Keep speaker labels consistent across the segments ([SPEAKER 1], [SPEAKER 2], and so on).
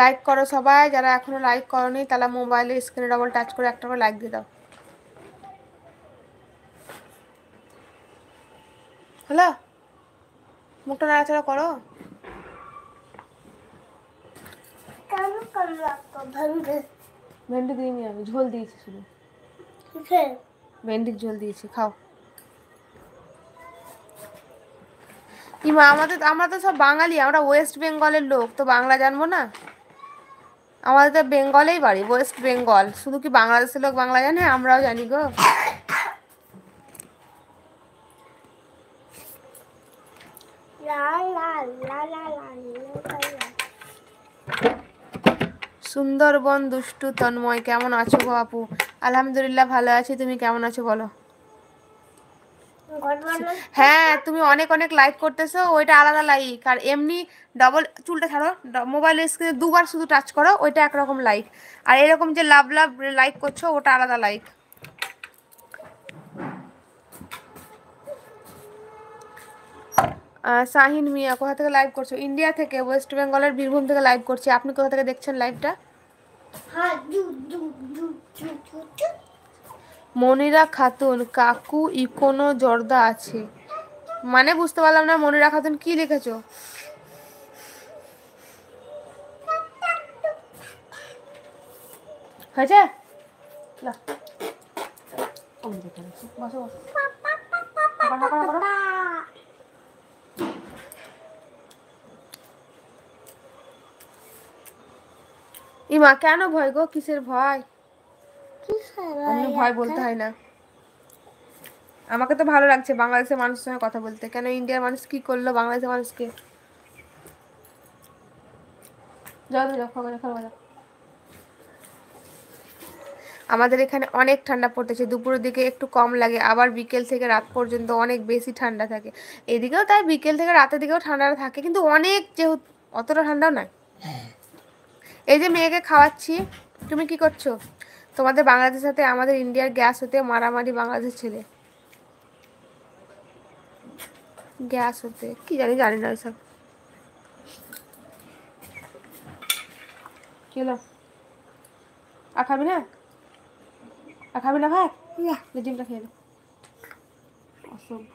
[SPEAKER 1] Like করো সবাই, যারা এখনো লাইক করোনি তারা মোবাইলের স্ক্রিনে ডবল টাচ করে একটা করে লাইক দিয়ে দাও। হ্যালো, মুখটা নাড়াচাড়া করো। ভেন্ডি দিইনি আমি, ঝোল দিয়েছি শুধু, ভেন্ডির ঝোল দিয়েছি, খাও। ইমা আমরা তো সব বাঙালি, আমরা ওয়েস্ট বেঙ্গলের লোক, তো বাংলা জানবো না? আমাদের তো বেঙ্গলেই বাড়ি, ওয়েস্ট বেঙ্গল। শুধু কি বাংলাদেশের লোক বাংলা জানে? আমরাও জানি গো। সুন্দরবন দুষ্টু তন্ময়, কেমন আছো গো আপু? আলহামদুলিল্লাহ ভালো আছি, তুমি কেমন আছো বলো? হ্যাঁ, তুমি অনেক অনেক লাইক করতেছো, ওইটা আলাদা লাইক। আর এমনি ডবল, চুলটা ছাড়ো, মোবাইলের স্ক্রিনে দুবার শুধু টাচ করো, ওইটা একরকম লাইক। আর এরকম যে লাভ লাভ লাইক করছো, ওটা আলাদা লাইক। শাহিন মিয়া, কোথা থেকে লাইভ করছো? ইন্ডিয়া থেকে, ওয়েস্ট বেঙ্গলের বীরভূম থেকে লাইভ করছি। আপনি কোথা থেকে দেখছেন লাইভটা? মনিরা খাতুন, কাকু ইকোনো জর্দা আছে, মানে বুঝতে পারলাম না। মনিরা খাতুন কি লিখেছো? হয়েছে? বসো বসো। ইমা কেন ভয় গো? কিসের ভয়? ভয় বলতে হয় না। আমাকে তো ভালো লাগছে বাংলাদেশের মানুষের সঙ্গে কথা বলতে। কেন ইন্ডিয়ার মানুষ কি করলো বাংলাদেশের মানুষকে? যাও যাও, খাওয়া। আমাদের এখানে অনেক ঠান্ডা পড়তেছে, দুপুরের দিকে একটু কম লাগে, আবার বিকেল থেকে রাত পর্যন্ত অনেক বেশি ঠান্ডা থাকে। এদিকেও তাই, বিকেল থেকে রাতের দিকেও ঠান্ডাটা থাকে, কিন্তু অনেক যেহেতু অতটা ঠান্ডাও নয়। এই যে মেয়েকে খাওয়াচ্ছি, তুমি কি করছো? তোমাদের বাংলাদেশের সাথে আমাদের ইন্ডিয়ার গ্যাস হতে মারামারি, বাংলাদেশের ছেলে গ্যাস হতে কি জানি না ওইসব। কি হলো? আর খাবি না? আর খাবি না ভাই? ডিমটা খেয়ে দে। অসভ্য,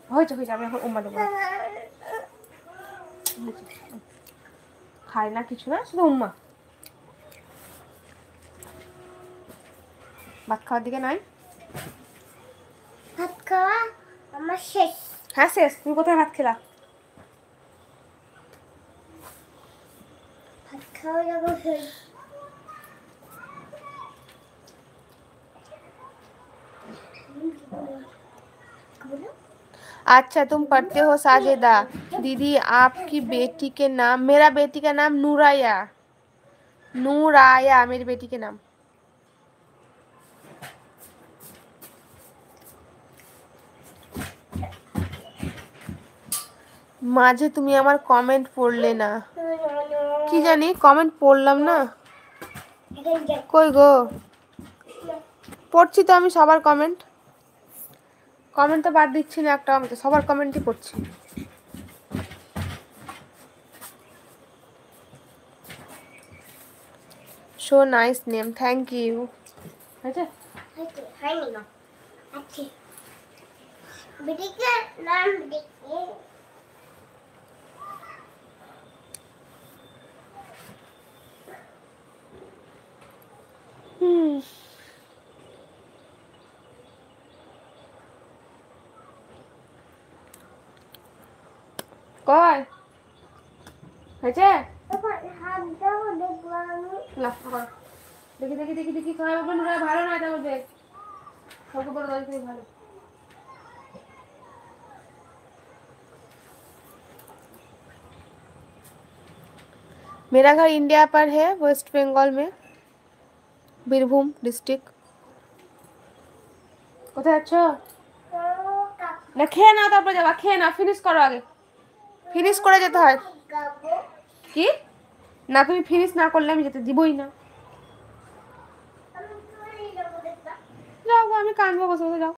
[SPEAKER 1] হয়েছে আমি এখন উম্মা দেবো। খাই না কিছু না, শুধু উম্মা। ভাত খাওয়ার দিকে নাই?
[SPEAKER 2] ভাত খাওয়া আমার শেষ।
[SPEAKER 1] হ্যাঁ শেষ। তুমি কোথায় ভাত খেলা?
[SPEAKER 2] ভাত খাওয়া যখন শেষ।
[SPEAKER 1] अच्छा तुम पढ़ते हो साजेदा? दीदी आपकी बेटी के नाम? मेरा बेटी का नाम नूराया। नूराया मेरी बेटी के नाम। মাঝে তুমি আমার কমেন্ট পড়লে না, কি জানি কমেন্ট পড়লাম না। কই গো? পড়ছি তো আমি সবার কমেন্ট। কমেন্ট তো বাদ দিচ্ছি না একটা, আমি তো সবার কমেন্টই পড়ছি। So nice name, thank you. আচ্ছা
[SPEAKER 2] হয়নি না। আচ্ছা বেটিকে নাম দেখে
[SPEAKER 1] কয় হয়েছে?
[SPEAKER 2] হাত দাও দেখবো আমি।
[SPEAKER 1] দেখি দেখি দেখি দেখি খাওয়া ভালো না, এটা দেখ সবকে বড় দরকারি ভালো। मेरा घर इंडिया पर है, वेस्ट बंगाल में, বীরভূম ডিস্ট্রিক্ট। কোথায় আছো? না খেয়ে নাও তারপর যাবা, খেয়ে নাও, ফিনিশ করো আগে, ফিনিশ করে যেতে হয়। কি না, তুমি ফিনিশ না করলে আমি যেতে দিবই না। যাও, আমি কানবো বসে বসে, যাও।